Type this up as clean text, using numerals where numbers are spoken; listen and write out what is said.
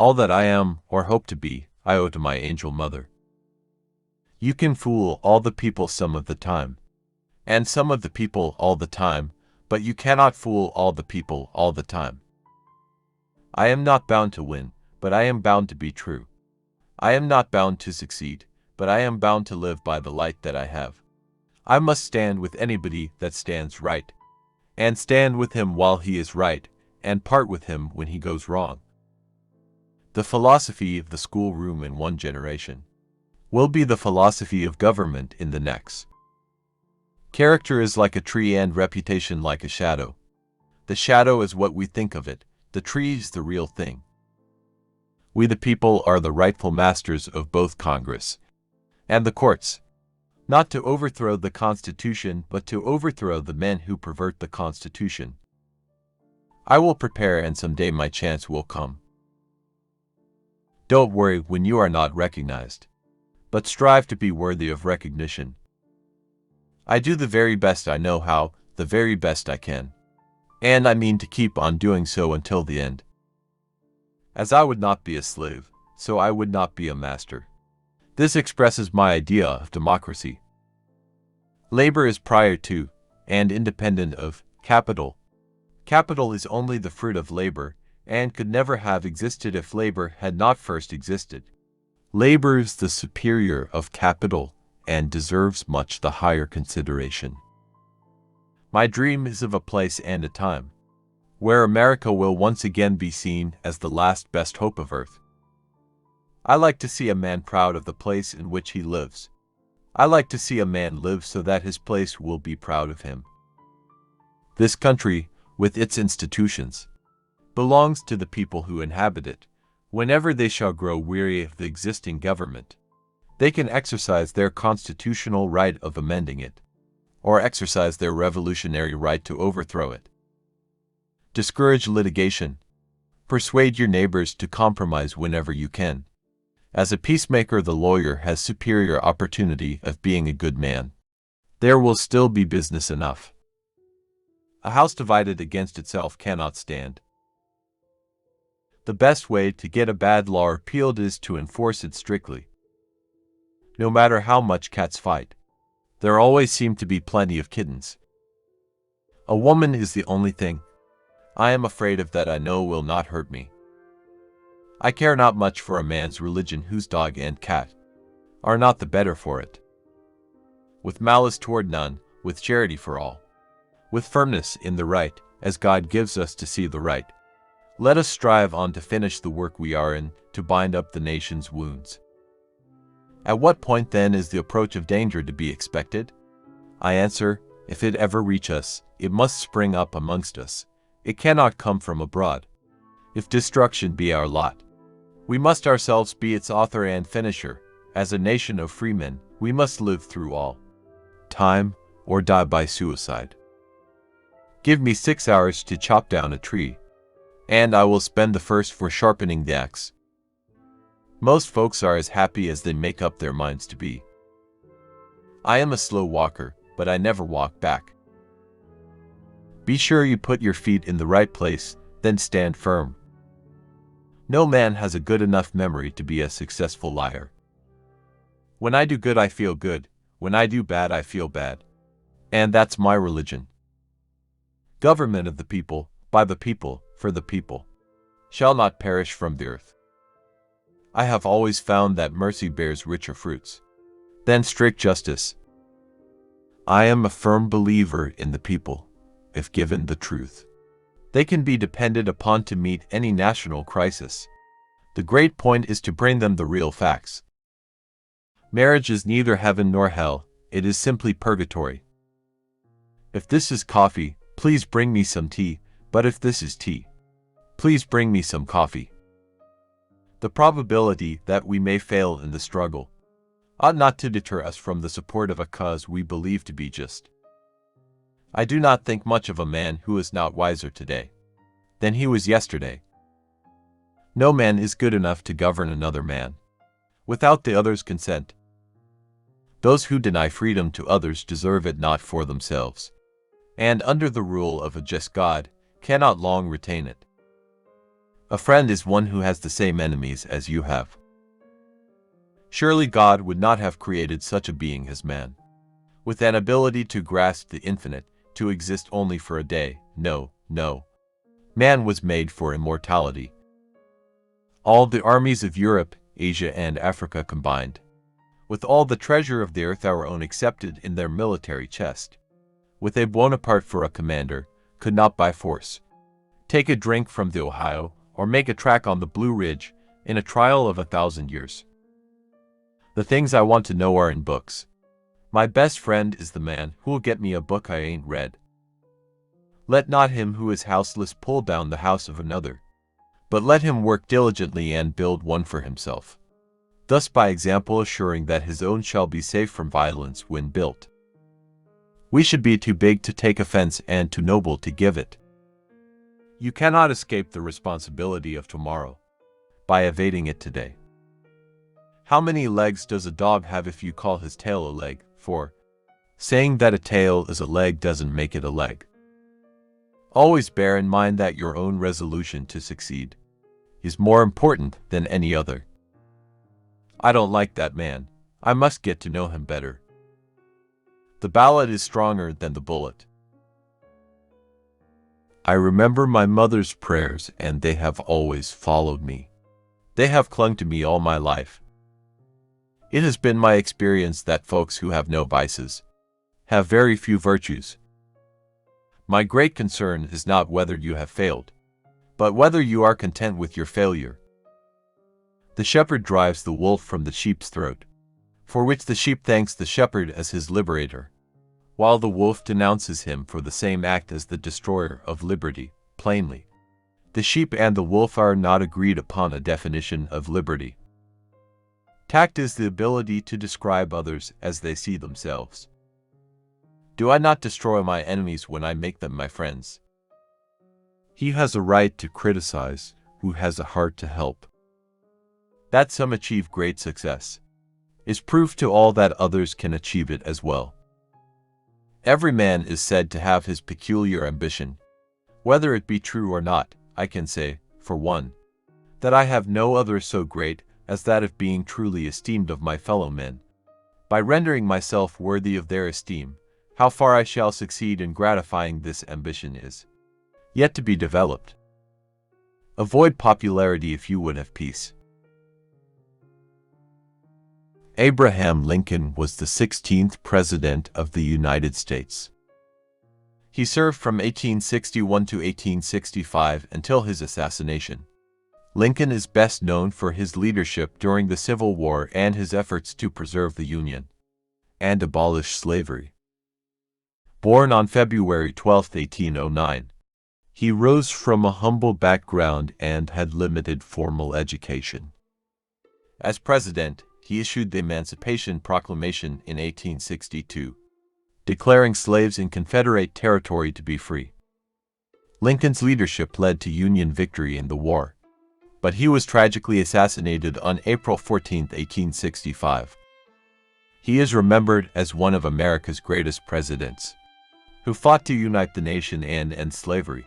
All that I am, or hope to be, I owe to my angel mother. You can fool all the people some of the time, and some of the people all the time, but you cannot fool all the people all the time. I am not bound to win, but I am bound to be true. I am not bound to succeed, but I am bound to live by the light that I have. I must stand with anybody that stands right, and stand with him while he is right, and part with him when he goes wrong. The philosophy of the schoolroom in one generation will be the philosophy of government in the next. Character is like a tree and reputation like a shadow. The shadow is what we think of it, the tree is the real thing. We the people are the rightful masters of both Congress and the courts, not to overthrow the Constitution, but to overthrow the men who pervert the Constitution. I will prepare, and someday my chance will come. Don't worry when you are not recognized, but strive to be worthy of recognition. I do the very best I know how, the very best I can, and I mean to keep on doing so until the end. As I would not be a slave, so I would not be a master. This expresses my idea of democracy. Labor is prior to, and independent of, capital. Capital is only the fruit of labor, and could never have existed if labor had not first existed. Labor is the superior of capital, and deserves much the higher consideration. My dream is of a place and a time where America will once again be seen as the last best hope of earth. I like to see a man proud of the place in which he lives. I like to see a man live so that his place will be proud of him. This country, with its institutions, belongs to the people who inhabit it. Whenever they shall grow weary of the existing government, they can exercise their constitutional right of amending it, or exercise their revolutionary right to overthrow it. Discourage litigation. Persuade your neighbors to compromise whenever you can. As a peacemaker, the lawyer has superior opportunity of being a good man. There will still be business enough. A house divided against itself cannot stand. The best way to get a bad law repealed is to enforce it strictly. No matter how much cats fight, there always seem to be plenty of kittens. A woman is the only thing I am afraid of that I know will not hurt me. I care not much for a man's religion whose dog and cat are not the better for it. With malice toward none, with charity for all, with firmness in the right, as God gives us to see the right, let us strive on to finish the work we are in, to bind up the nation's wounds. At what point then is the approach of danger to be expected? I answer, if it ever reach us, it must spring up amongst us. It cannot come from abroad. If destruction be our lot, we must ourselves be its author and finisher. As a nation of freemen, we must live through all time, or die by suicide. Give me 6 hours to chop down a tree, and I will spend the first for sharpening the axe. Most folks are as happy as they make up their minds to be. I am a slow walker, but I never walk back. Be sure you put your feet in the right place, then stand firm. No man has a good enough memory to be a successful liar. When I do good, I feel good. When I do bad, I feel bad. And that's my religion. Government of the people, by the people, for the people, shall not perish from the earth. I have always found that mercy bears richer fruits than strict justice. I am a firm believer in the people, if given the truth. They can be depended upon to meet any national crisis. The great point is to bring them the real facts. Marriage is neither heaven nor hell, it is simply purgatory. If this is coffee, please bring me some tea, but if this is tea, please bring me some coffee. The probability that we may fail in the struggle ought not to deter us from the support of a cause we believe to be just. I do not think much of a man who is not wiser today than he was yesterday. No man is good enough to govern another man without the other's consent. Those who deny freedom to others deserve it not for themselves, and under the rule of a just God cannot long retain it. A friend is one who has the same enemies as you have. Surely God would not have created such a being as man, with an ability to grasp the infinite, to exist only for a day. No, no. Man was made for immortality. All the armies of Europe, Asia, and Africa combined, with all the treasure of the earth our own accepted in their military chest, with a Bonaparte for a commander, could not by force take a drink from the Ohio or make a track on the Blue Ridge in a trial of 1,000 years. The things I want to know are in books. My best friend is the man who will get me a book I ain't read. Let not him who is houseless pull down the house of another, but let him work diligently and build one for himself, thus by example assuring that his own shall be safe from violence when built. We should be too big to take offense and too noble to give it. You cannot escape the responsibility of tomorrow by evading it today. How many legs does a dog have if you call his tail a leg? For saying that a tail is a leg doesn't make it a leg. Always bear in mind that your own resolution to succeed is more important than any other. I don't like that man. I must get to know him better. The ballot is stronger than the bullet. I remember my mother's prayers, and they have always followed me. They have clung to me all my life. It has been my experience that folks who have no vices have very few virtues. My great concern is not whether you have failed, but whether you are content with your failure. The shepherd drives the wolf from the sheep's throat, for which the sheep thanks the shepherd as his liberator, while the wolf denounces him for the same act as the destroyer of liberty. Plainly, the sheep and the wolf are not agreed upon a definition of liberty. Tact is the ability to describe others as they see themselves. Do I not destroy my enemies when I make them my friends? He has a right to criticize who has a heart to help. That some achieve great success is proof to all that others can achieve it as well. Every man is said to have his peculiar ambition. Whether it be true or not, I can say, for one, that I have no other so great as that of being truly esteemed of my fellow men. By rendering myself worthy of their esteem, how far I shall succeed in gratifying this ambition is yet to be developed. Avoid popularity if you would have peace. Abraham Lincoln was the 16th President of the United States. He served from 1861 to 1865 until his assassination. Lincoln is best known for his leadership during the Civil War and his efforts to preserve the Union and abolish slavery. Born on February 12, 1809, he rose from a humble background and had limited formal education. As president, he issued the Emancipation Proclamation in 1862, declaring slaves in Confederate territory to be free. Lincoln's leadership led to Union victory in the war, but he was tragically assassinated on April 14, 1865. He is remembered as one of America's greatest presidents, who fought to unite the nation and end slavery.